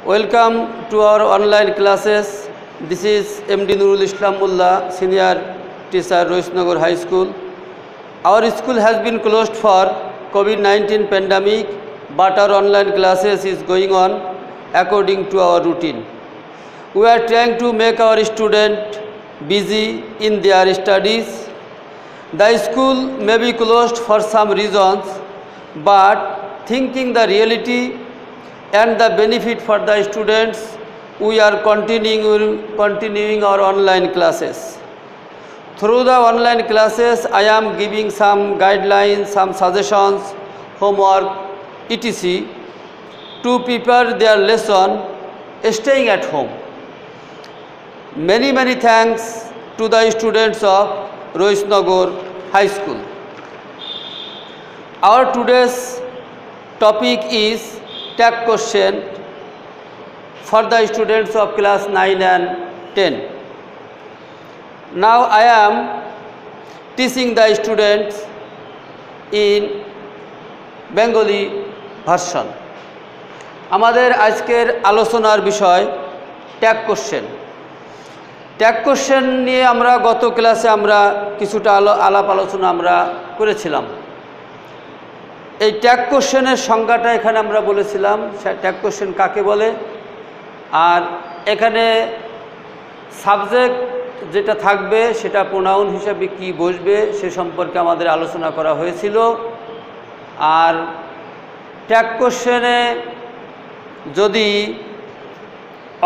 Welcome to our online classes. This is MD Nurul Islam Mullah, Senior Teacher, Rohisnagar High School. Our school has been closed for COVID-19 pandemic, but our online classes is going on according to our routine. We are trying to make our students busy in their studies. The school may be closed for some reasons, but thinking the reality and the benefit for the students, we are continuing our online classes. Through the online classes, I am giving some guidelines, some suggestions, homework, etc. to prepare their lesson staying at home. Many thanks to the students of Rohisnagar High School. Our today's topic is tag question for the students of class 9 and 10. Now I am teaching the students in Bengali version. আমাদের আজকের আলোচনার বিষয় tag question. Tag question নিয়ে আমরা গত ক্লাসে আমরা কিছুটা আলাপ আলোচনা আমরা করেছিলাম। এই ট্যাগ কোশ্চেনের সংজ্ঞাটা এখানে আমরা বলেছিলাম, ট্যাগ কোশ্চেন কাকে বলে, আর এখানে সাবজেক্ট যেটা থাকবে সেটা প্রোনাউন হিসাবে কি বসবে সে সম্পর্কে আমাদের আলোচনা করা হয়েছিল। আর ট্যাগ কোশ্চেনে যদি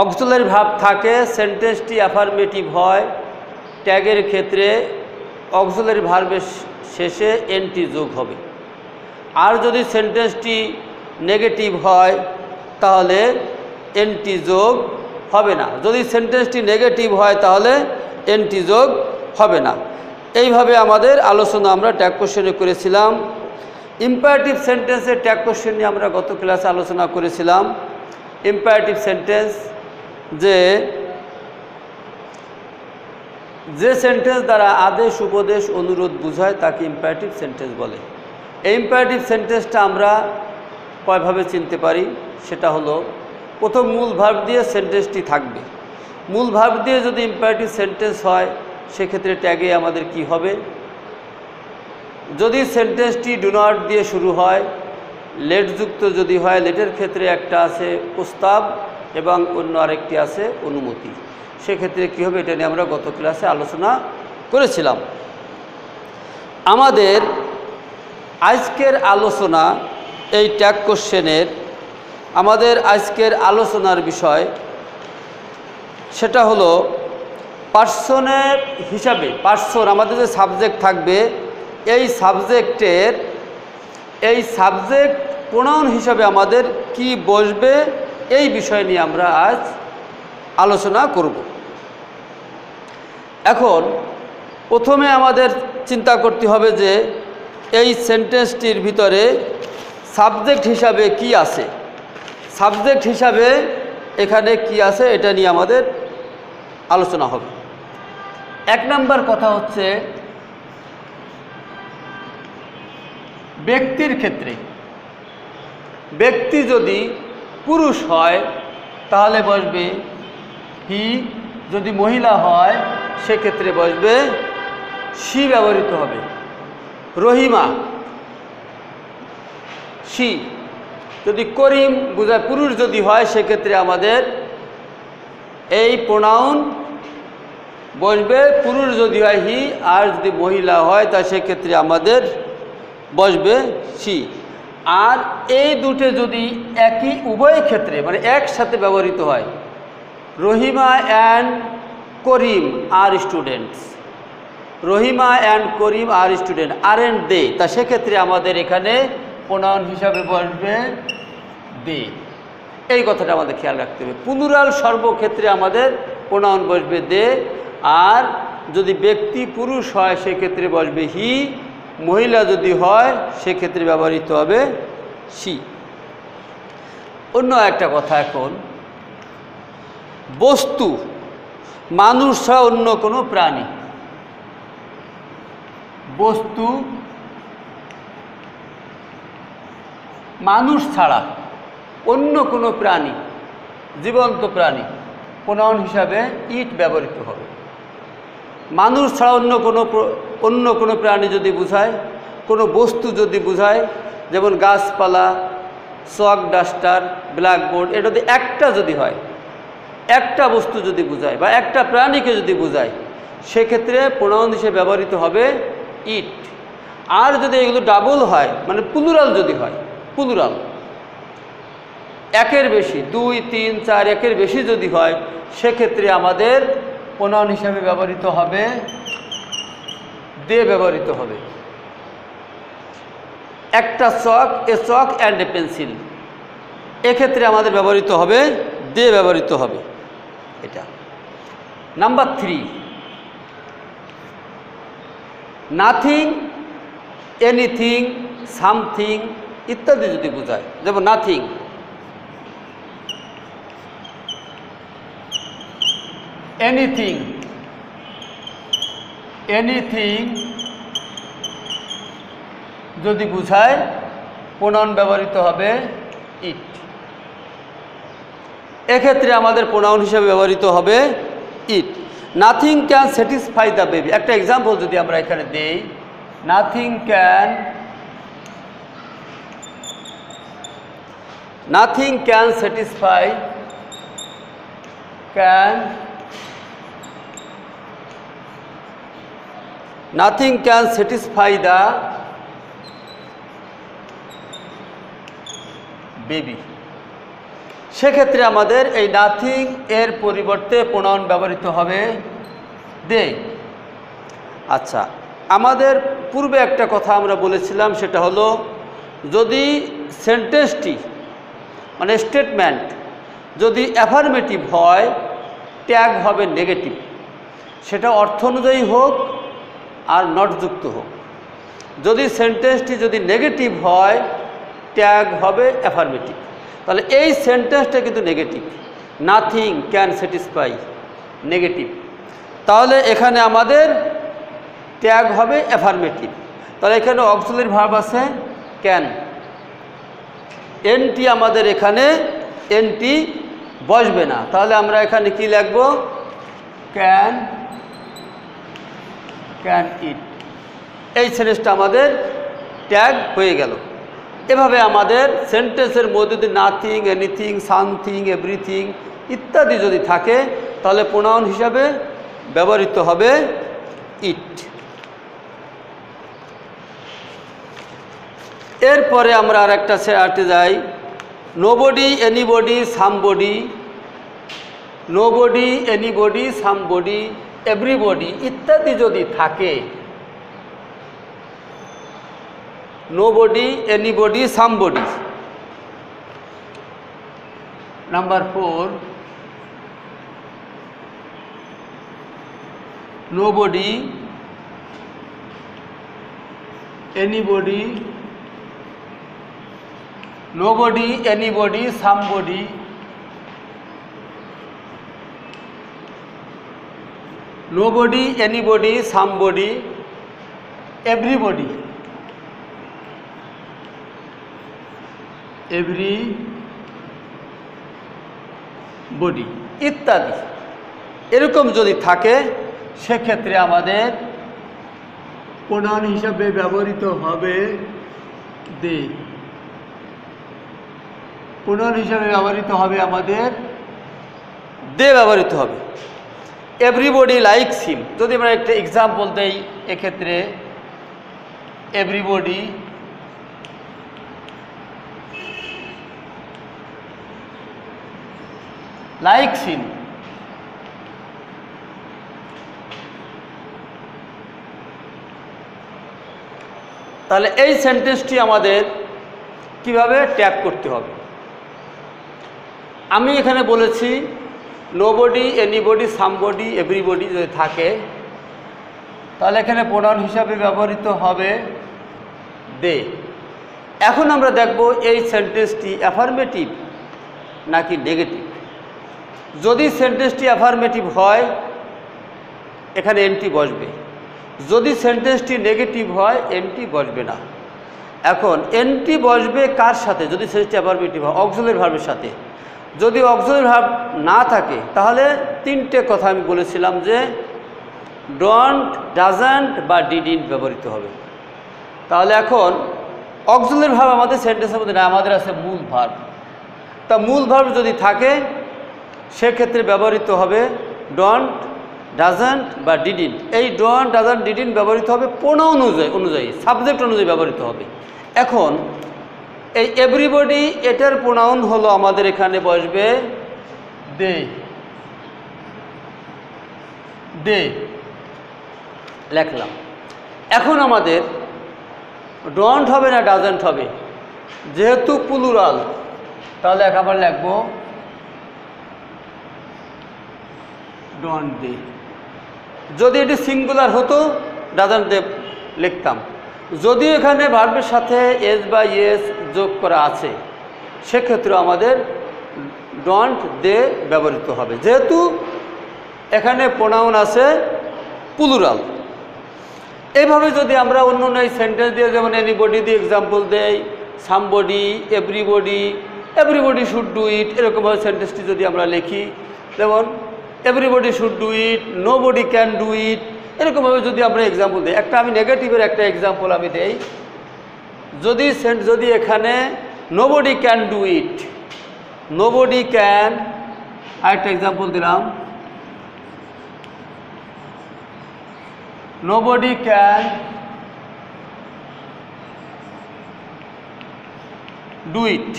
অক্সিলারি ভার্ব থাকে, সেন্টেন্সটি অ্যাফার্মেটিভ হয়, ট্যাগের ক্ষেত্রে অক্সিলারি ভার্বের শেষে এনটি যোগ হবে। আর যদি সেন্টেন্সটি নেগেটিভ হয় তাহলে এনটি যোগ হবে না। যদি সেন্টেন্সটি নেগেটিভ হয় তাহলে এনটি যোগ হবে না। এইভাবে আমাদের আলোচনা আমরা ট্যাগ কোশ্চেনে করেছিলাম। ইম্পারেটিভ সেন্টেন্সের ট্যাগ কোশ্চেন নিয়ে আমরা গত ক্লাসে আলোচনা করেছিলাম। ইম্পারেটিভ সেন্টেন্স যে সেন্টেন্স দ্বারা আদেশ, উপদেশ, অনুরোধ বোঝায় তাকে ইম্পারেটিভ সেন্টেন্স বলে। এই ইম্পারেটিভ সেন্টেন্সটা আমরা কয়ভাবে চিনতে পারি, সেটা হলো প্রথম মূল ভার্ব দিয়ে সেন্টেন্সটি থাকবে। মূল ভার্ব দিয়ে যদি ইম্পারেটিভ সেন্টেন্স হয় সেক্ষেত্রে ট্যাগে আমাদের কি হবে, যদি সেন্টেন্সটি ডু নট দিয়ে শুরু হয়, লেটযুক্ত যদি হয়, লেটের ক্ষেত্রে একটা আছে প্রস্তাব এবং অন্য আরেকটি আছে অনুমতি, সেক্ষেত্রে কী হবে এটা নিয়ে আমরা গত ক্লাসে আলোচনা করেছিলাম। আমাদের আজকের আলোচনা এই ট্যাগ কোশ্চেনের আমাদের আজকের আলোচনার বিষয় সেটা হলো পার্সনের হিসাবে, পার্সন আমাদের যে সাবজেক্ট থাকবে এই সাবজেক্ট প্রোনাউন হিসাবে আমাদের কি বসবে এই বিষয় নিয়ে আমরা আজ আলোচনা করব। এখন প্রথমে আমাদের চিন্তা করতে হবে যে এই সেন্টেন্সটির ভিতরে সাবজেক্ট হিসাবে কি আছে, সাবজেক্ট হিসাবে এখানে কি আছে এটা নিয়ে আমাদের আলোচনা হবে। এক নাম্বার কথা হচ্ছে ব্যক্তির ক্ষেত্রে, ব্যক্তি যদি পুরুষ হয় তাহলে বসবে হি, যদি মহিলা হয় সেক্ষেত্রে বসবে শি ব্যবহৃত হবে। রহিমা শি, যদি করিম বোঝায় পুরুষ যদি হয় সেক্ষেত্রে আমাদের এই প্রোনাউন বসবে পুরুষ যদি হয় হি, আর যদি মহিলা হয় তা সেক্ষেত্রে আমাদের বসবে শি। আর এই দুটো যদি একই উভয় ক্ষেত্রে মানে একসাথে ব্যবহৃত হয়, Rahima and Karim are students, Rahima and Karim are student are and they, তা সেক্ষেত্রে আমাদের এখানে প্রোনাউন হিসাবে বসবে দে। এই কথাটা আমাদের খেয়াল রাখতে হবে। প্লুরাল সর্বক্ষেত্রে আমাদের প্রোনাউন বসবে দে, আর যদি ব্যক্তি পুরুষ হয় সেক্ষেত্রে বসবে হি, মহিলা যদি হয় সেক্ষেত্রে ব্যবহৃত হবে শি। অন্য একটা কথা, এখন বস্তু মানুষ ছাড়া অন্য কোনো প্রাণী, বস্তু মানুষ ছাড়া অন্য কোনো প্রাণী জীবন্ত প্রাণী, প্রোনাউন হিসাবে ইট ব্যবহৃত হবে। মানুষ ছাড়া অন্য কোনো প্রাণী যদি বোঝায়, কোনো বস্তু যদি বোঝায়, যেমন গাছপালা, চক, ডাস্টার, ব্ল্যাকবোর্ড, এটা যদি একটা যদি হয়, একটা বস্তু যদি বোঝায় বা একটা প্রাণীকে যদি বোঝায়, সেক্ষেত্রে প্রোনাউন হিসেবে ব্যবহৃত হবে ইট। আর যদি এগুলো ডাবল হয়, মানে প্লুরাল যদি হয়, প্লুরাল একের বেশি, 2, 3, 4 একের বেশি যদি হয়, সেক্ষেত্রে আমাদের প্রোনাউন হিসাবে ব্যবহৃত হবে দে ব্যবহৃত হবে। একটা চক, এ চক অ্যান্ড এ পেন্সিল, এক্ষেত্রে আমাদের ব্যবহৃত হবে দে ব্যবহৃত হবে। এটা নাম্বার 3, নাথিং, এনিথিং, সামথিং ইত্যাদি যদি বোঝায়, যেমন নাথিং, এনিথিং, এনিথিং যদি বোঝায়, প্রোনাউন ব্যবহৃত হবে ইট। এক্ষেত্রে আমাদের প্রোনাউন হিসেবে ব্যবহৃত হবে it. Nothing can satisfy the baby, একটা এক্সাম্পল যদি আমরা এখানে দেই, nothing can satisfy, nothing can satisfy the baby. সেক্ষেত্রে আমাদের এই নাথিং এর পরিবর্তে প্রোনাউন ব্যবহৃত হবে দে। আচ্ছা, আমাদের পূর্বে একটা কথা আমরা বলেছিলাম, সেটা হলো যদি সেন্টেন্সটি মানে স্টেটমেন্ট যদি অ্যাফার্মেটিভ হয়, ট্যাগ হবে নেগেটিভ, সেটা অর্থ অনুযায়ী হোক আর নট যুক্ত হোক। যদি সেন্টেন্সটি যদি নেগেটিভ হয়, ট্যাগ হবে অ্যাফার্মেটিভ। তাহলে এই সেন্টেন্সটা কিন্তু negative, nothing can satisfy, negative. তাহলে এখানে আমাদের ট্যাগ হবে অ্যাফার্মেটিভ। তাহলে এখানে অক্সিলারি ভার্ব আছে ক্যান, এনটি আমাদের এখানে এনটি বসবে না। তাহলে আমরা এখানে কি লিখব, ক্যান ইট। এই সেন্টেন্সটা আমাদের ট্যাগ হয়ে গেল। এভাবে আমাদের সেন্টেন্সের মধ্যে যদি নাথিং, এনিথিং, সামথিং, এভরিথিং ইত্যাদি যদি থাকে, তাহলে প্রোনাউন হিসাবে ব্যবহৃত হবে ইট। এরপরে আমরা আর একটা আর্টে যাই, nobody, anybody, somebody, nobody, anybody, somebody, everybody ইত্যাদি যদি থাকে, nobody, anybody, somebody. Number 4, nobody, anybody, nobody, anybody, somebody, nobody, anybody, somebody, everybody, everybody ইত্যাদি এরকম যদি থাকে, সেক্ষেত্রে আমাদের প্রোনাউন হিসাবে ব্যবহৃত হবে দে। প্রোনাউন হিসাবে ব্যবহৃত হবে আমাদের দে ব্যবহৃত হবে। এভরিবডি লাইকস হিম, যদি আমরা একটা এক্সাম্পল দেই, এক্ষেত্রে এভরিবডি লাইকস হিম, তাহলে এই সেন্টেন্সটি আমাদের কিভাবে ট্যাগ করতে হবে। আমি এখানে বলেছি নোবডি, এনিবডি, সামবডি, এভরিবডি যদি থাকে, তাহলে এখানে প্রোনাউন হিসাবে ব্যবহৃত হবে দে। এখন আমরা দেখব এই সেন্টেন্সটি অ্যাফার্মেটিভ নাকি নেগেটিভ। যদি সেন্টেন্সটি অ্যাফার্মেটিভ হয়, এখানে এনটি বসবে। যদি সেন্টেন্সটি নেগেটিভ হয়, এনটি বসবে না। এখন এনটি বসবে কার সাথে? যদি সেন্টেন্সটি অ্যাফার্মেটিভ হয়, অক্সিলারি ভার্বের সাথে। যদি অক্সিলারি ভার্ব না থাকে তাহলে তিনটে কথা আমি বলেছিলাম যে ডোন্ট, ডাজন্ট বা ডিডন্ট ব্যবহৃত হবে। তাহলে এখন অক্সিলারি ভার্ব আমাদের সেন্টেন্সের মধ্যে না, আমাদের আছে মূল ভার্ব। তা মূল ভার্ব যদি থাকে সেক্ষেত্রে ব্যবহৃত হবে ডোন্ট, ডাজন্ট বা ডিডন্ট। এই ডোন্ট, ডাজন্ট, ডিডন্ট ব্যবহৃত হবে প্রোনাউন অনুযায়ী, সাবজেক্ট অনুযায়ী ব্যবহৃত হবে। এখন এই এভরিবডি এটার প্রোনাউন হলো আমাদের এখানে বসবে দে, দে লেখলাম। এখন আমাদের ডোন্ট হবে না ডাজন্ট হবে, যেহেতু প্লুরাল তাহলে একবার লিখব ডোন্ট দে। যদি এটি সিঙ্গুলার হতো ডাজন্ট দে লিখতাম। যদি এখানে ভার্বের সাথে এস বা ইয়েস যোগ করা আছে সেক্ষেত্রে আমাদের ডোন্ট দে ব্যবহৃত হবে, যেহেতু এখানে প্রোনাউন আছে প্লুরাল। এইভাবে যদি আমরা অন্য অন্য এই সেন্টেন্স দিয়ে, যেমন এনিবডি দিয়ে এক্সাম্পল দেই, somebody, everybody, everybody should do it, এরকমভাবে সেন্টেন্সটি যদি আমরা লিখি, যেমন everybody should do it, nobody can do it, এরকমভাবে যদি আমরা এক্সাম্পল দিই। একটা আমি নেগেটিভের একটা এক্সাম্পল আমি দেই। যদি এখানে nobody can do it, nobody can, আরেকটা এক্সাম্পল দিলাম, nobody can do it,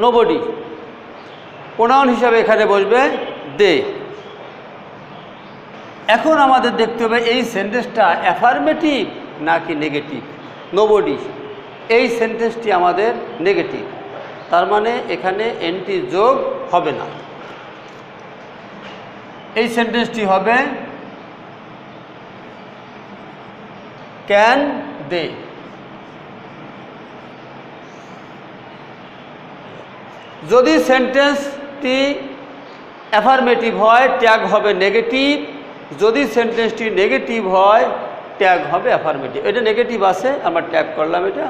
nobody pronoun হিসাবে এখানে বসবে দে। এখন আমাদের দেখতে হবে এই সেন্টেন্সটা অ্যাফার্মেটিভ নাকি নেগেটিভ। নোবডি এই সেন্টেন্সটি আমাদের নেগেটিভ, তার মানে এখানে এনটি যোগ হবে না। এই সেন্টেন্সটি হবে ক্যান দে। যদি সেন্টেন্সটি অ্যাফার্মেটিভ হয় ট্যাগ হবে নেগেটিভ, যদি সেন্টেন্সটি নেগেটিভ হয় ট্যাগ হবে অ্যাফার্মেটিভ। এটা নেগেটিভ আছে, আমরা ট্যাগ করলাম এটা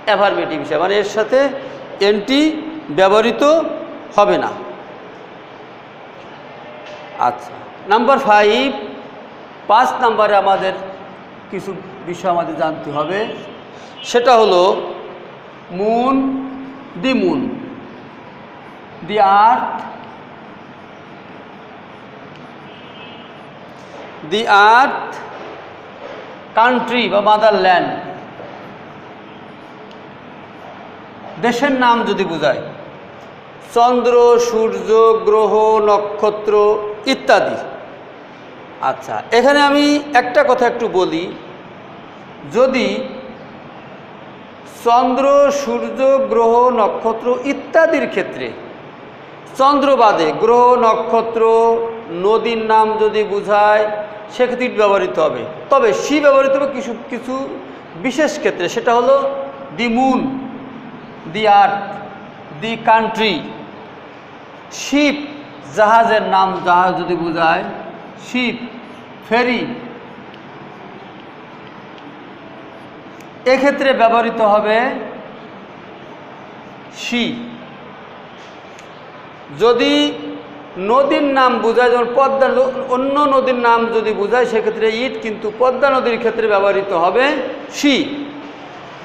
অ্যাফার্মেটিভ হিসাবে, মানে এর সাথে এনটি ব্যবহৃত হবে না। আচ্ছা, নাম্বার 5, 5 নম্বরে আমাদের কিছু বিষয় আমাদের জানতে হবে, সেটা হলো moon, the moon, the earth, the earth, country বা মাদারল্যান্ড, দেশের নাম যদি বোঝায়, চন্দ্র, সূর্য, গ্রহ, নক্ষত্র ইত্যাদি। আচ্ছা, এখানে আমি একটা কথা একটু বলি, যদি চন্দ্র, সূর্য, গ্রহ, নক্ষত্র ইত্যাদির ক্ষেত্রে চন্দ্র বাদে গ্রহ, নক্ষত্র, নদীর নাম যদি বোঝায় সেক্ষেত্রে ব্যবহৃত হবে, তবে সি ব্যবহৃত হবে কিছু কিছু বিশেষ ক্ষেত্রে, সেটা হলো the moon, the earth, the country, ship জাহাজের নাম, জাহাজ যদি বোঝায় শিপ, ফেরি, এক্ষেত্রে ব্যবহৃত হবে সি। যদি নদীর নাম বোঝায়, যেমন পদ্মা, অন্য নদীর নাম যদি বোঝায় সেক্ষেত্রে ইট, কিন্তু পদ্মা নদীর ক্ষেত্রে ব্যবহৃত হবে সি।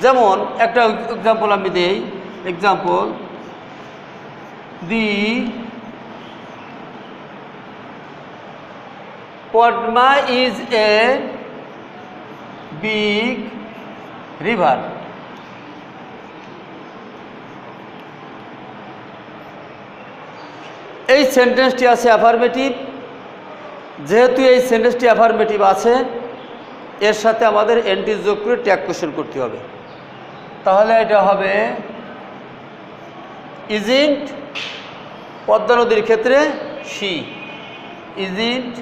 যেমন একটা এক্সাম্পল আমি দেই, example the Padma is a big river. এই সেন্টেন্সটি আছে অ্যাফার্মেটিভ, যেহেতু এই সেন্টেন্সটি অ্যাফার্মেটিভ আছে এর সাথে আমাদের এনটি যোগ করে ট্যাগ কোশ্চেন করতে হবে। তাহলে এটা হবে ইজন্ট, পদ্মা নদীর ক্ষেত্রে সি, ইজন্ট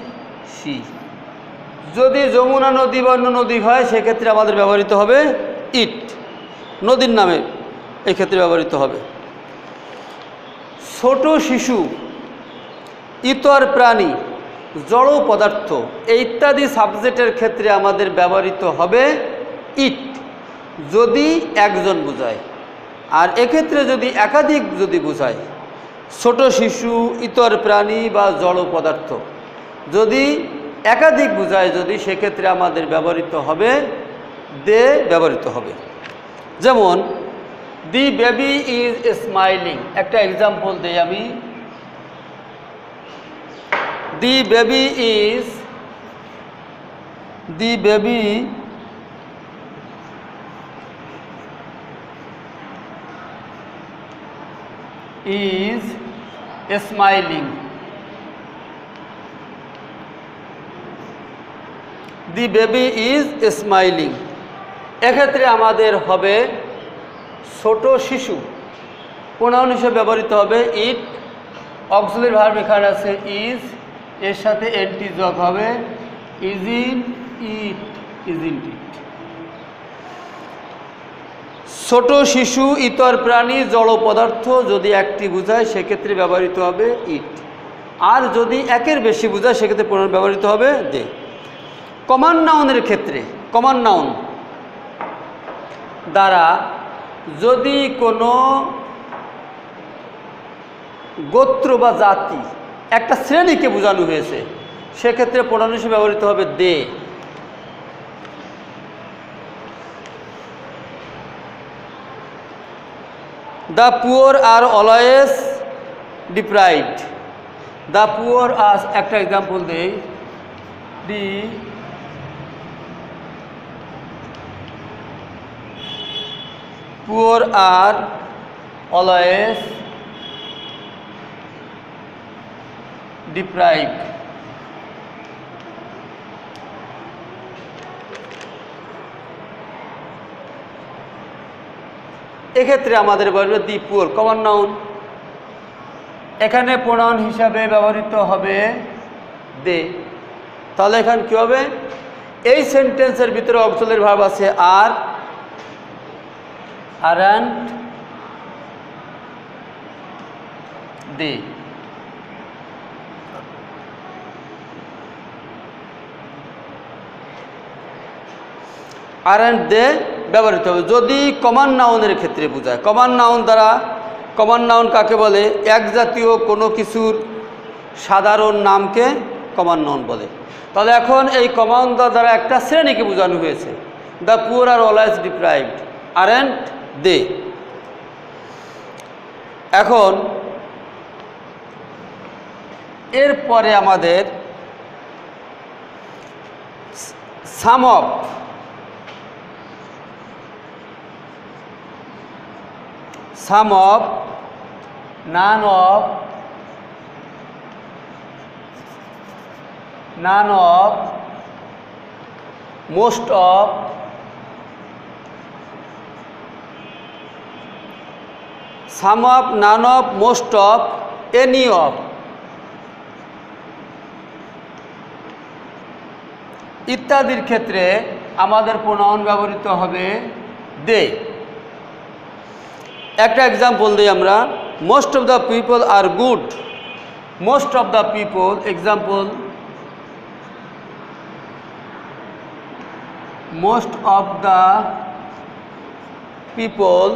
সি। যদি যমুনা নদী বা অন্য নদী হয় সেক্ষেত্রে আমাদের ব্যবহৃত হবে ইট, নদীর নামে এই ক্ষেত্রে ব্যবহৃত হবে। ছোট শিশু, ইতর প্রাণী, জড় পদার্থ ইত্যাদি সাবজেক্টের ক্ষেত্রে আমাদের ব্যবহৃত হবে ইট, যদি একজন বোঝায়। আর এক্ষেত্রে যদি একাধিক যদি বোঝায়, ছোট শিশু, ইতর প্রাণী বা জড় পদার্থ, যদি একাধিক বোঝায় যদি, সেক্ষেত্রে আমাদের ব্যবহৃত হবে দে ব্যবহৃত হবে। যেমন দি বেবি ইজ স্মাইলিং, একটা এক্সাম্পল দেই আমি। দি baby is smiling. The baby is smiling, এক্ষেত্রে আমাদের হবে ছোট শিশু, প্রোনাউন হিসেবে ব্যবহৃত হবে ইট। অক্সিলারি ভার্ব এখানে আছে ইজ, এর সাথে এনটি যোগ হবে, ইজন্ট ইট, ইজন্ট ইট। ছোট শিশু, ইতর প্রাণী, জড় পদার্থ যদি একটি বোঝায় সেক্ষেত্রে ব্যবহৃত হবে ইট, আর যদি একের বেশি বোঝায় সেক্ষেত্রে প্রোনাউন ব্যবহৃত হবে দে। কমন নাউনের ক্ষেত্রে, কমন নাউন দ্বারা যদি কোনো গোত্র বা জাতি, একটা শ্রেণীকে বোঝানো হয়েছে, সেক্ষেত্রে প্রোনাউন হিসেবে ব্যবহৃত হবে they. The poor are always deprived. The poor are, একটা এক্সাম্পল দেই, the poor are always deprived. এক্ষেত্রে আমাদের বলবে দি পুয়ার, কমন নাউন, এখানে প্রোনাউন হিসাবে ব্যবহৃত হবে দে। তাহলে এখানে কী হবে, এই সেন্টেন্সের ভিতরে অক্সিলারি ভার্ব আছে আর, আরন্ট, দে। আরন্ট দে ব্যবহৃত হবে যদি কমন নাউনের ক্ষেত্রে বোঝায়। কমন নাউন দ্বারা, কমন নাউন কাকে বলে, এক জাতীয় কোনো কিছুর সাধারণ নামকে কমন নাউন বলে। তাহলে এখন এই কমন দ্বারা একটা শ্রেণীকে বোঝানো হয়েছে, the poor are always deprived, aren't they. এখন এরপরে আমাদের some of, some of, none of, none of, most of, some of, none of, most of, any of ইত্যাদির ক্ষেত্রে আমাদের প্রোনাউন ব্যবহৃত হবে দে। একটা এক্সাম্পল দিই আমরা, most of the people are good. Most of the people, example, most of the people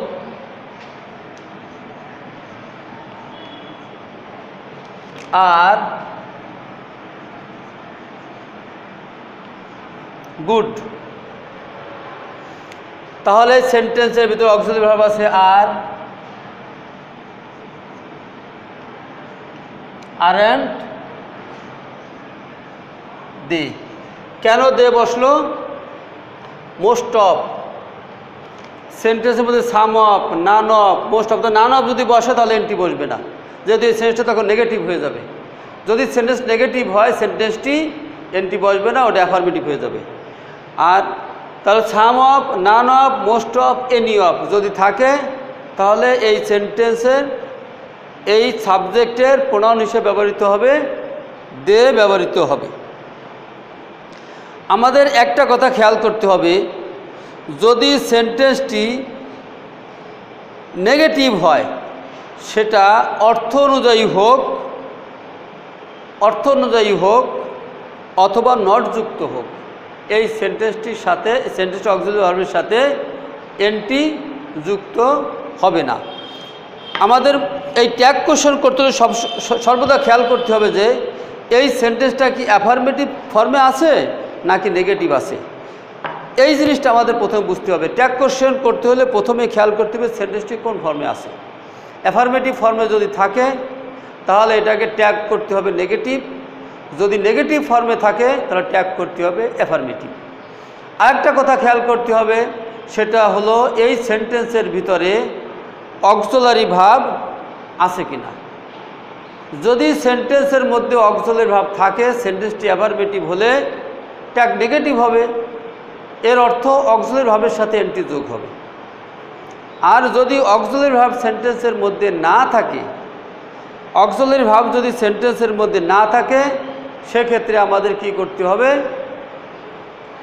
are good. তাহলে সেন্টেন্সের ভিতরে অক্সিলারি ভার্ব আছে আর, আরন্ট, দে। কেন দে বসলো, মোস্ট অফ সেন্টেন্সের মধ্যে some of, none of, most of, none of যদি বসে তাহলে এনটি বসবে না, যেহেতু এই সেন্টেন্সটা তখন নেগেটিভ হয়ে যাবে। যদি সেন্টেন্স নেগেটিভ হয় সেন্টেন্সটি এনটি বসবে না, ওটা অ্যাফার্মেটিভ হয়ে যাবে। আর তাহলে some of, none of, most of, any of যদি থাকে তাহলে এই সেন্টেন্সের এই সাবজেক্টের প্রোনাউন হিসেবে ব্যবহৃত হবে দে ব্যবহৃত হবে। আমাদের একটা কথা খেয়াল করতে হবে, যদি সেন্টেন্সটি নেগেটিভ হয় সেটা অর্থ অনুযায়ী হোক অথবা নট যুক্ত হোক, এই সেন্টেন্সটির সাথে, সেন্টেন্সটি অক্সিলারি ভার্বের সাথে এনটি যুক্ত হবে না। আমাদের এই ট্যাগ কোশ্চেন করতে হলে সর্বদা খেয়াল করতে হবে যে এই সেন্টেন্সটা কি অ্যাফার্মেটিভ ফর্মে আছে নাকি নেগেটিভ আছে, এই জিনিসটা আমাদের প্রথমে বুঝতে হবে। ট্যাগ কোশ্চেন করতে হলে প্রথমে খেয়াল করতে হবে সেন্টেন্সটি কোন ফর্মে আছে। অ্যাফার্মেটিভ ফর্মে যদি থাকে তাহলে এটাকে ট্যাগ করতে হবে নেগেটিভ, যদি নেগেটিভ ফর্মে থাকে তাহলে ট্যাগ করতে হবে অ্যাফার্মেটিভ। আরেকটা কথা খেয়াল করতে হবে, সেটা হলো এই সেন্টেন্সের ভিতরে অক্সিলারি ভার্ব আছে কিনা। যদি সেন্টেন্সের মধ্যে অক্সিলারি ভার্ব থাকে, সেন্টেন্সটি অ্যাফার্মেটিভ হলে ট্যাগ নেগেটিভ হবে, এর অর্থ অক্সিলারি ভার্বের সাথে এনটি যোগ হবে। আর যদি অক্সিলারি ভার্ব সেন্টেন্সের মধ্যে না থাকে, অক্সিলারি ভার্ব যদি সেন্টেন্সের মধ্যে না থাকে, সেক্ষেত্রে আমাদের কি করতে হবে,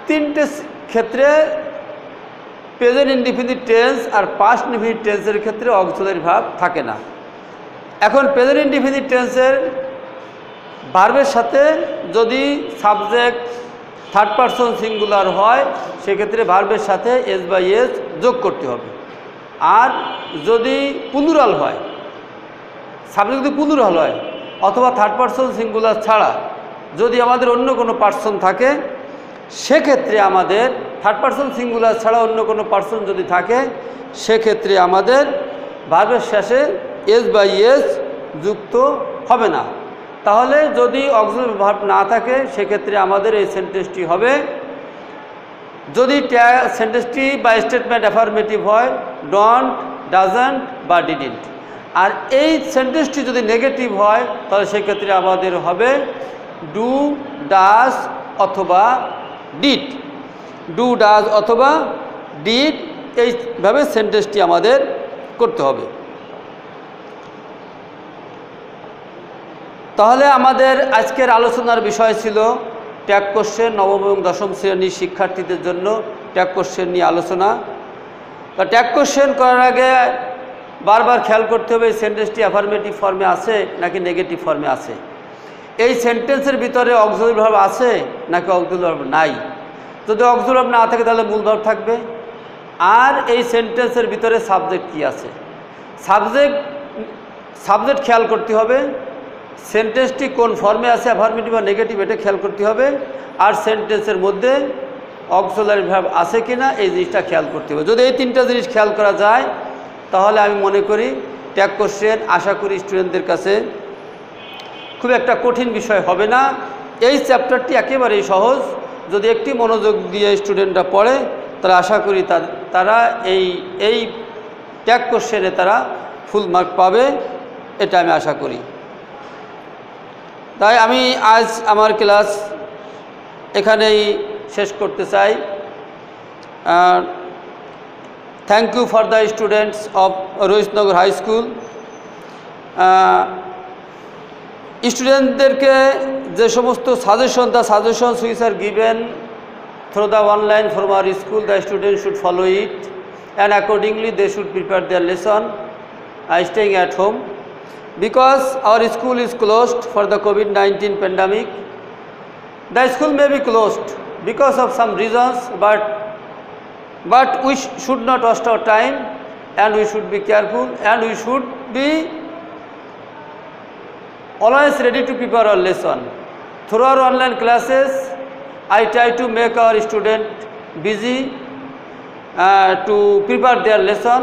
তিনটে ক্ষেত্রে প্রেজেন্ট ইনডিফিনিট টেন্স আর পাস্ট ইনডিফিনিট টেন্সের ক্ষেত্রে অক্সিলারি ভার্ব থাকে না। এখন প্রেজেন্ট ইনডিফিনিট টেন্সের ভার্বের সাথে যদি সাবজেক্ট থার্ড পারসন সিঙ্গুলার হয়, সেক্ষেত্রে ভার্বের সাথে এস বাই এস যোগ করতে হবে। আর যদি প্লুরাল হয়, সাবজেক্ট যদি প্লুরাল হয় অথবা থার্ড পারসন সিঙ্গুলার ছাড়া যদি আমাদের অন্য কোনো পার্সন থাকে, সেক্ষেত্রে আমাদের থার্ড পারসন সিঙ্গুলার ছাড়া অন্য কোনো পার্সন যদি থাকে, সেক্ষেত্রে আমাদের ভার্বের শেষে এস বাই এস যুক্ত হবে না। তাহলে যদি অক্সিলারি ভার্ব না থাকে, সেক্ষেত্রে আমাদের এই সেন্টেন্সটি হবে, যদি সেন্টেন্সটি বা স্টেটমেন্ট অ্যাফার্মেটিভ হয়, ডন্ট, ডাজন্ট বা ডিডন্ট। আর এই সেন্টেন্সটি যদি নেগেটিভ হয়, তাহলে সেক্ষেত্রে আমাদের হবে ডু, ডাজ অথবা ডিড। ডু, ডাজ অথবা ডিড, এইভাবে সেন্টেন্সটি আমাদের করতে হবে। তাহলে আমাদের আজকের আলোচনার বিষয় ছিল ট্যাগ কোশ্চেন, নবম এবং দশম শ্রেণীর শিক্ষার্থীদের জন্য ট্যাগ কোশ্চেন নিয়ে আলোচনা। তা ট্যাগ কোশ্চেন করার আগে বারবার খেয়াল করতে হবে এই সেন্টেন্সটি অ্যাফার্মেটিভ ফর্মে আছে নাকি নেগেটিভ ফর্মে আছে, এই সেন্টেন্সের ভিতরে অক্সিলারি ভার্ব আছে নাকি অক্সিলারি ভার্ব নাই। যদি অক্সিলারি ভার্ব না থাকে তাহলে মূল ভার্ব থাকবে। আর এই সেন্টেন্সের ভিতরে সাবজেক্ট কি আছে, সাবজেক্ট খেয়াল করতে হবে, সেন্টেন্সটি কোন ফর্মে আছে, অ্যাফার্মেটিভ বা নেগেটিভ, এটা খেয়াল করতে হবে। আর সেন্টেন্সের মধ্যে অক্সিলারি ভার্ব আছে কিনা, এই জিনিসটা খেয়াল করতে হবে। যদি এই তিনটা জিনিস খেয়াল করা যায়, তাহলে আমি মনে করি ট্যাগ কোশ্চেন আশা করি স্টুডেন্টদের কাছে খুব একটা কঠিন বিষয় হবে না। এই চ্যাপ্টারটি একেবারেই সহজ, যদি একটি মনোযোগ দিয়ে স্টুডেন্টরা পড়ে, তাহলে আশা করি তারা এই ট্যাগ কোশ্চেনে তারা ফুল মার্ক পাবে, এটা আমি আশা করি। তাই আমি আজ আমার ক্লাস এখানেই শেষ করতে চাই। Thank you for the students of Rohitnagar high school. স্টুডেন্টদেরকে যে সমস্ত suggestions which are given through the online from our school, the students should follow it and accordingly they should prepare their lesson staying at home. Because our school is closed for the COVID-19 pandemic, the school may be closed because of some reasons, but we should not waste our time and we should be careful and we should be always ready to prepare our lesson. Through our online classes, I try to make our student busy to prepare their lesson.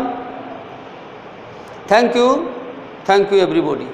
Thank you everybody.